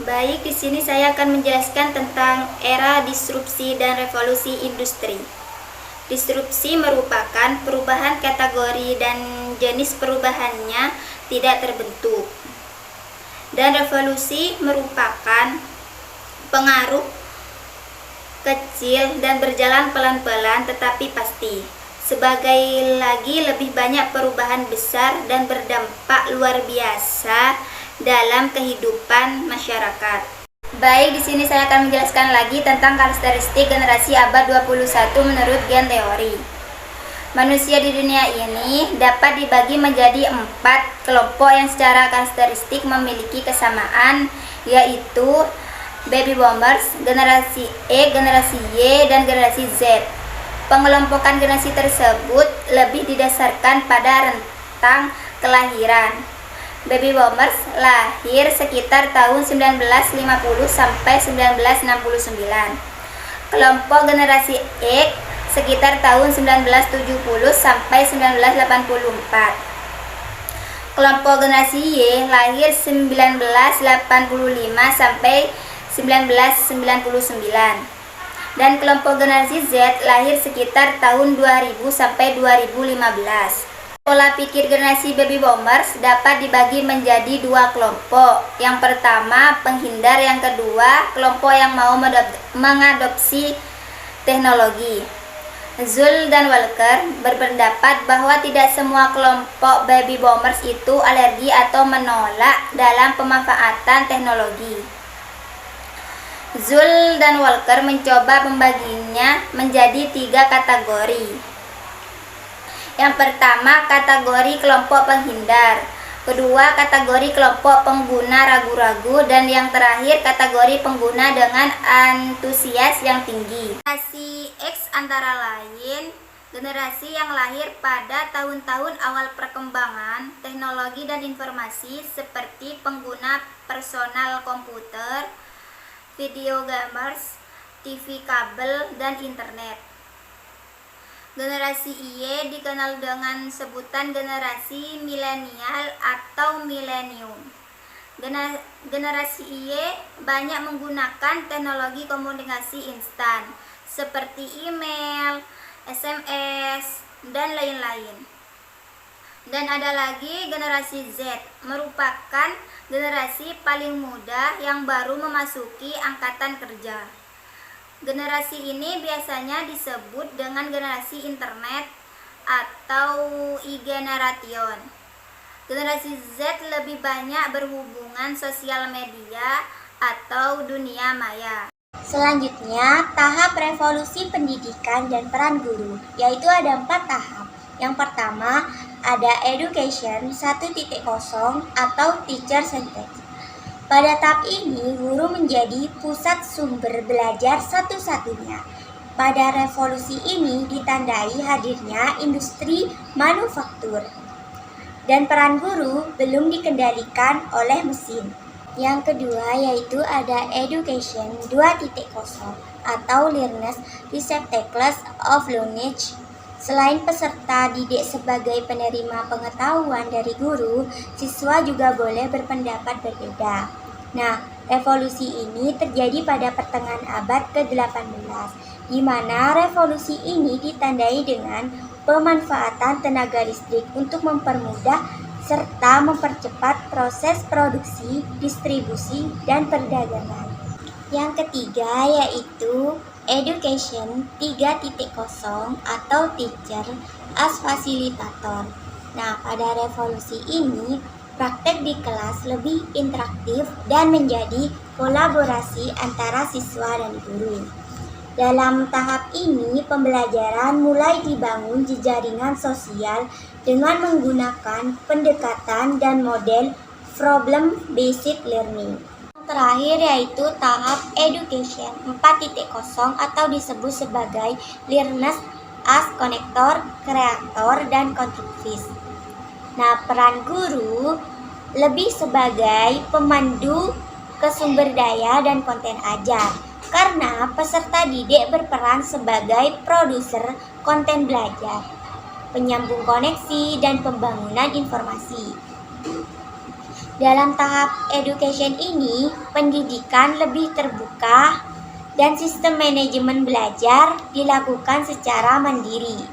Baik, di sini saya akan menjelaskan tentang era disrupsi dan revolusi industri. Disrupsi merupakan perubahan kategori dan jenis perubahannya tidak terbentuk. Dan revolusi merupakan pengaruh kecil dan berjalan pelan-pelan tetapi pasti. Sebagai lagi lebih banyak perubahan besar dan berdampak luar biasa dalam kehidupan masyarakat. Baik, di sini saya akan menjelaskan lagi tentang karakteristik generasi abad 21 menurut gen teori. Manusia di dunia ini dapat dibagi menjadi 4 kelompok yang secara karakteristik memiliki kesamaan, yaitu baby boomers, generasi X, generasi Y, dan generasi Z. Pengelompokan generasi tersebut lebih didasarkan pada rentang kelahiran. Baby boomers lahir sekitar tahun 1950 sampai 1969. Kelompok generasi X sekitar tahun 1970 sampai 1984. Kelompok generasi Y lahir 1985 sampai 1999. Dan kelompok generasi Z lahir sekitar tahun 2000 sampai 2015. Pola pikir generasi baby boomers dapat dibagi menjadi 2 kelompok. Yang pertama, penghindar; yang kedua, kelompok yang mau mengadopsi teknologi. Zull dan Walker berpendapat bahwa tidak semua kelompok baby boomers itu alergi atau menolak dalam pemanfaatan teknologi. Zull dan Walker mencoba membaginya menjadi 3 kategori. Yang pertama, kategori kelompok penghindar. Kedua, kategori kelompok pengguna ragu-ragu. Dan yang terakhir, kategori pengguna dengan antusias yang tinggi. Generasi X antara lain generasi yang lahir pada tahun-tahun awal perkembangan teknologi dan informasi seperti pengguna personal komputer, video gamers, TV kabel, dan internet. Generasi Y dikenal dengan sebutan generasi milenial atau milenium. Generasi Y banyak menggunakan teknologi komunikasi instan seperti email, SMS, dan lain-lain. Dan ada lagi generasi Z, merupakan generasi paling muda yang baru memasuki angkatan kerja. Generasi ini biasanya disebut dengan generasi internet atau e-generation. Generasi Z lebih banyak berhubungan sosial media atau dunia maya. Selanjutnya, tahap revolusi pendidikan dan peran guru, yaitu ada 4 tahap. Yang pertama, ada education 1.0 atau teacher centered. Pada tahap ini, guru menjadi pusat sumber belajar satu-satunya. Pada revolusi ini ditandai hadirnya industri manufaktur. Dan peran guru belum dikendalikan oleh mesin. Yang kedua yaitu ada education 2.0 atau learners receptacles of knowledge. Selain peserta didik sebagai penerima pengetahuan dari guru, siswa juga boleh berpendapat berbeda. Nah, revolusi ini terjadi pada pertengahan abad ke-18, di mana revolusi ini ditandai dengan pemanfaatan tenaga listrik untuk mempermudah serta mempercepat proses produksi, distribusi, dan perdagangan. Yang ketiga yaitu education 3.0 atau teacher as facilitator. Nah, pada revolusi ini praktek di kelas lebih interaktif dan menjadi kolaborasi antara siswa dan guru. Dalam tahap ini, pembelajaran mulai dibangun jejaringan sosial dengan menggunakan pendekatan dan model problem-based learning. Terakhir yaitu tahap education 4.0 atau disebut sebagai learners as connector, kreator, dan konstruktis. Nah, peran guru lebih sebagai pemandu ke sumber daya dan konten ajar, karena peserta didik berperan sebagai produser konten belajar, penyambung koneksi, dan pembangunan informasi. Dalam tahap education ini, pendidikan lebih terbuka dan sistem manajemen belajar dilakukan secara mandiri.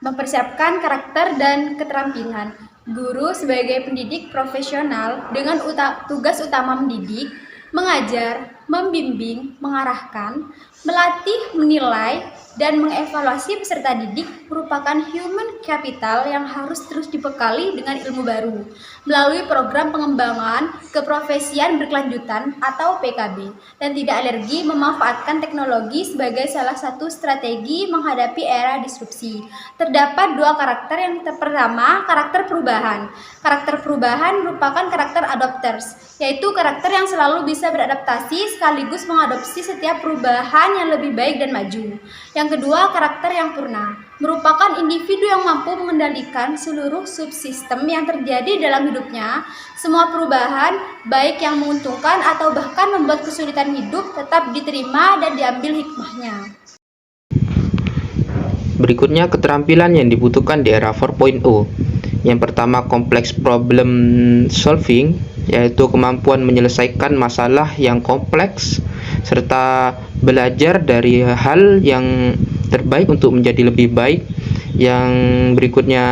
Mempersiapkan karakter dan keterampilan. Guru sebagai pendidik profesional dengan tugas utama mendidik, mengajar, membimbing, mengarahkan, melatih, menilai, dan mengevaluasi peserta didik merupakan human capital yang harus terus dibekali dengan ilmu baru melalui program pengembangan keprofesian berkelanjutan atau PKB, dan tidak alergi memanfaatkan teknologi sebagai salah satu strategi menghadapi era disrupsi. Terdapat dua karakter. Yang pertama, karakter perubahan. Karakter perubahan merupakan karakter adopters, yaitu karakter yang selalu bisa beradaptasi sekaligus mengadopsi setiap perubahan yang lebih baik dan maju. Yang kedua, karakter yang purna, merupakan individu yang mampu mengendalikan seluruh subsistem yang terjadi dalam hidupnya. Semua perubahan, baik yang menguntungkan atau bahkan membuat kesulitan hidup, tetap diterima dan diambil hikmahnya. Berikutnya keterampilan yang dibutuhkan di era 4.0. Yang pertama, complex problem solving, yaitu kemampuan menyelesaikan masalah yang kompleks serta belajar dari hal yang terbaik untuk menjadi lebih baik. Yang berikutnya,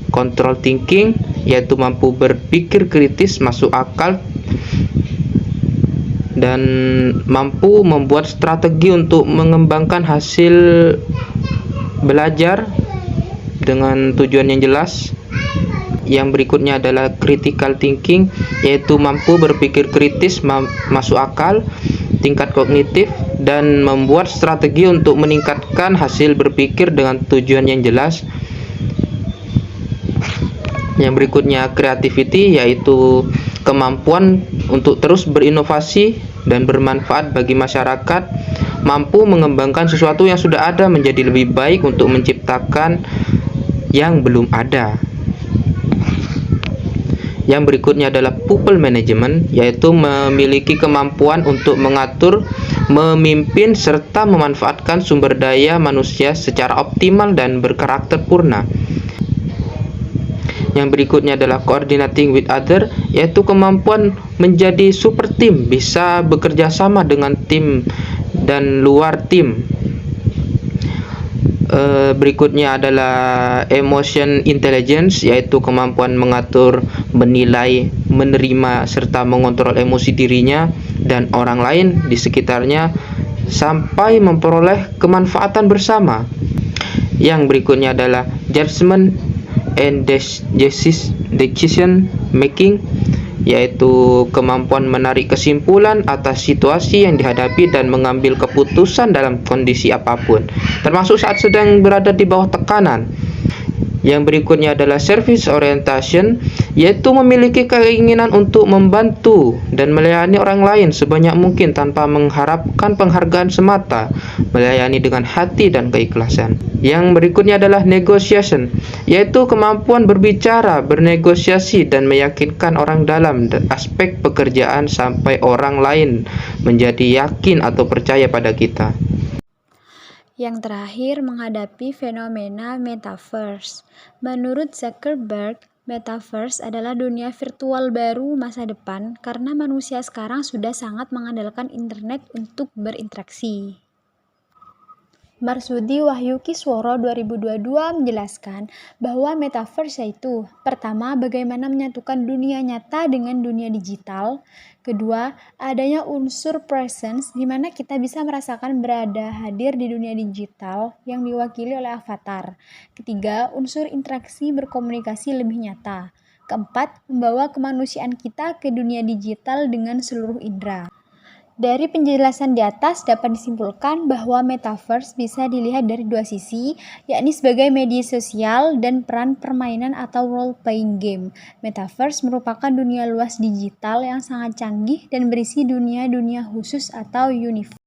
control thinking, yaitu mampu berpikir kritis, masuk akal, dan mampu membuat strategi untuk mengembangkan hasil belajar dengan tujuan yang jelas. Yang berikutnya adalah critical thinking, yaitu mampu berpikir kritis, masuk akal, tingkat kognitif, dan membuat strategi untuk meningkatkan hasil berpikir dengan tujuan yang jelas. Yang berikutnya creativity, yaitu kemampuan untuk terus berinovasi dan bermanfaat bagi masyarakat, mampu mengembangkan sesuatu yang sudah ada menjadi lebih baik untuk menciptakan yang belum ada. Yang berikutnya adalah people management, yaitu memiliki kemampuan untuk mengatur, memimpin, serta memanfaatkan sumber daya manusia secara optimal dan berkarakter purna. Yang berikutnya adalah coordinating with other, yaitu kemampuan menjadi super team, bisa bekerja sama dengan tim dan luar tim. Berikutnya adalah emotion intelligence, yaitu kemampuan mengatur, menilai, menerima, serta mengontrol emosi dirinya dan orang lain di sekitarnya sampai memperoleh kemanfaatan bersama. Yang berikutnya adalah judgment and decision making, yaitu kemampuan menarik kesimpulan atas situasi yang dihadapi dan mengambil keputusan dalam kondisi apapun, termasuk saat sedang berada di bawah tekanan. Yang berikutnya adalah service orientation, yaitu memiliki keinginan untuk membantu dan melayani orang lain sebanyak mungkin tanpa mengharapkan penghargaan semata, melayani dengan hati dan keikhlasan. Yang berikutnya adalah negotiation, yaitu kemampuan berbicara, bernegosiasi, dan meyakinkan orang dalam aspek pekerjaan sampai orang lain menjadi yakin atau percaya pada kita. Yang terakhir, menghadapi fenomena metaverse. Menurut Zuckerberg, metaverse adalah dunia virtual baru masa depan karena manusia sekarang sudah sangat mengandalkan internet untuk berinteraksi. Marsudi Wahyu Kisworo 2022 menjelaskan bahwa metaverse yaitu pertama, bagaimana menyatukan dunia nyata dengan dunia digital. Kedua, adanya unsur presence di mana kita bisa merasakan berada hadir di dunia digital yang diwakili oleh avatar. Ketiga, unsur interaksi berkomunikasi lebih nyata. Keempat, membawa kemanusiaan kita ke dunia digital dengan seluruh indera. Dari penjelasan di atas dapat disimpulkan bahwa metaverse bisa dilihat dari dua sisi, yakni sebagai media sosial dan peran permainan atau role-playing game. Metaverse merupakan dunia luas digital yang sangat canggih dan berisi dunia-dunia khusus atau universe.